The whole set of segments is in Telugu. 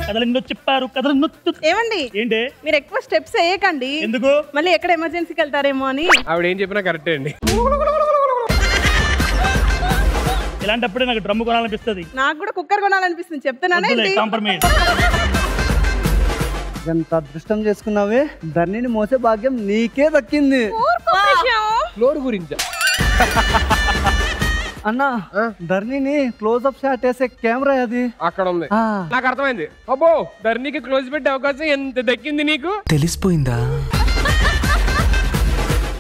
కథలు చెప్పారు కథలు ఏమండి ఏంటి మీరు ఎక్కువ స్టెప్స్ వేయకండి ఎందుకు మళ్ళీ ఎక్కడ ఎమర్జెన్సీకి వెళ్తారేమో అని ఆవిడ ఏం చెప్పినా కరెక్టే అండి ఇలాంటప్పుడే నాకు డ్రమ్ము కొనాలనిపిస్తుంది నాకు కూడా కుక్కర్ కొనాలనిపిస్తుంది చెప్తున్నానండి కాంప్రమైజ్ ఎంత అదృష్టం చేసుకున్నావే ధరణిని మోసే భాగ్యం నీకే దక్కింది ఫ్లోర్ గురించి అన్నా ధరణిని క్లోజ్అప్ షాట్ వేసే కెమెరా అది అక్కడ ఉంది నాకు అర్థమైంది అబ్బో ధరణికి క్లోజ్ పెట్టే అవకాశం ఎంత దక్కింది నీకు తెలిసిపోయిందా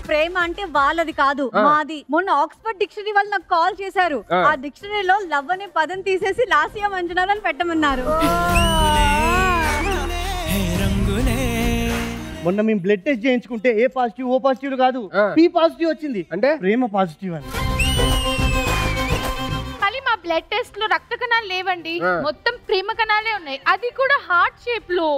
ప్రేమ అంటే వాళ్ళది కాదు మాది మొన్న ఆక్స్ఫర్డ్ డిక్షనరీ వాళ్ళు నాకు కాల్ చేశారు ఆ డిక్షనరీలో లవ్ అనే పదం తీసేసి లాసియా మంజునాథ్ అని పెట్టమన్నారు మొన్న మేము బ్లడ్ టెస్ట్ చేయించుకుంటే ఏ పాజిటివ్ ఓ పాజిటివ్ కాదు పి పాజిటివ్ వచ్చింది అంటే ప్రేమ పాజిటివ్ అని కానీ మా బ్లడ్ టెస్ట్ లో రక్త కణాలు లేవండి మొత్తం ప్రేమ కణాలే ఉన్నాయి అది కూడా హార్ట్ షేప్ లో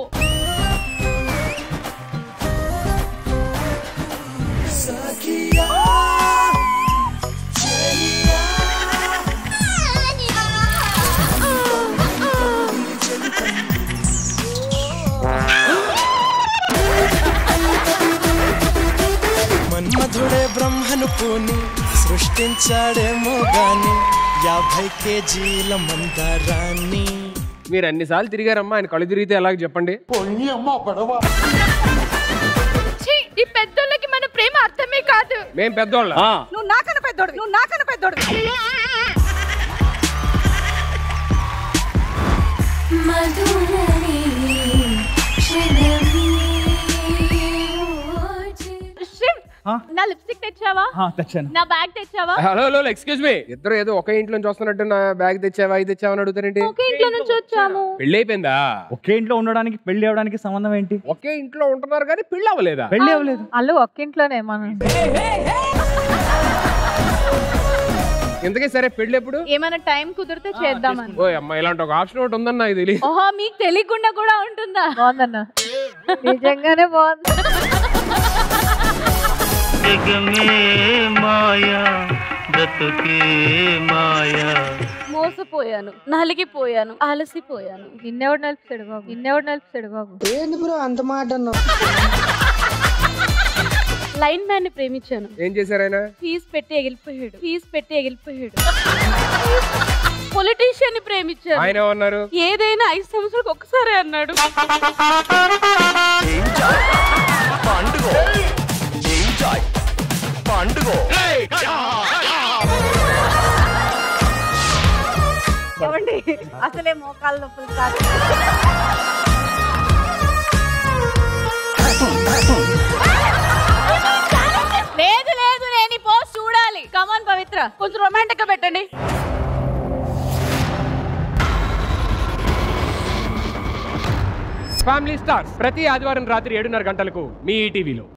మన్మధుడే బ్రహ్మను పూని సృష్టించాడేమో గాని 50 కేజీల మందారాన్ని. మీరు అన్నిసార్లు తిరిగారమ్మా ఆయన కళ్ళు తిరిగితే ఎలాగ చెప్పండి ఈ పెద్దోళ్ళకి మన ప్రేమ అర్థమే కాదు మేం పెద్దోళ్ళ నువ్వు నాకన్నా పెద్దోడు నా లిప్స్టిక్ తెచ్చావా తెచ్చాను నా బ్యాగ్ తెచ్చావా హలో ఎక్స్క్యూజ్ మీ ఇద్దరు ఏదో ఒకే ఇంట్లో నుంచి వస్తున్నట్టు నా బ్యాగ్ తెచ్చావా ఇది తెచ్చావా అని అడుగుతారేంటి ఒకే ఇంట్లో నుంచి వచ్చాము పెళ్లి అయిపోయిందా ఒకే ఇంట్లో ఉండడానికి పెళ్లి అవడానికి సంబంధం ఏంటి ఒకే ఇంట్లో ఉంటున్నారు కానీ పెళ్లి అవ్వలేదా పెళ్లి అవ్వలేదు అల్లు ఒక్క ఇంట్లోనే మనం ఎందుకే సరే పెళ్లి ఎప్పుడు ఏమైనా టైం కుదిరితే చేద్దామని ఓ అమ్మ ఇలాంటి ఒక ఆప్షన్ ఒకటి ఉందన్న ఇది తెలియదు ఓహో మీకు తెలియకుండా కూడా ఉంటుందా బాగుందన్న నిజంగానే బాగుంది మోసపోయాను నలిగిపోయాను అలసిపోయాను నిన్నెవడు నలిపిస్తాడు బాబు ఏంది బ్రో అంత మాట అన్నావు లైన్ మ్యాన్ ని ప్రేమించాను ఏం చేశారు ఆయన ఫీజు పెట్టి ఎగిలిపోయాడు పొలిటీషియన్ ని ప్రేమించాను ఆయన ఏమన్నారు ఏదైనా 5 సంవత్సరాలకు ఒక్కసారి అన్నాడు ఏమండి అసలే మోకాళ్ళ నొప్పులు కాదు లేదు నేను ఈ పోస్ట్ చూడాలి కమాన్ పవిత్ర కొంచెం రొమాంటిక్ గా పెట్టండి ఫ్యామిలీ స్టార్ ప్రతి ఆదివారం రాత్రి 7:30 గంటలకు మీ ఈటీవీలో.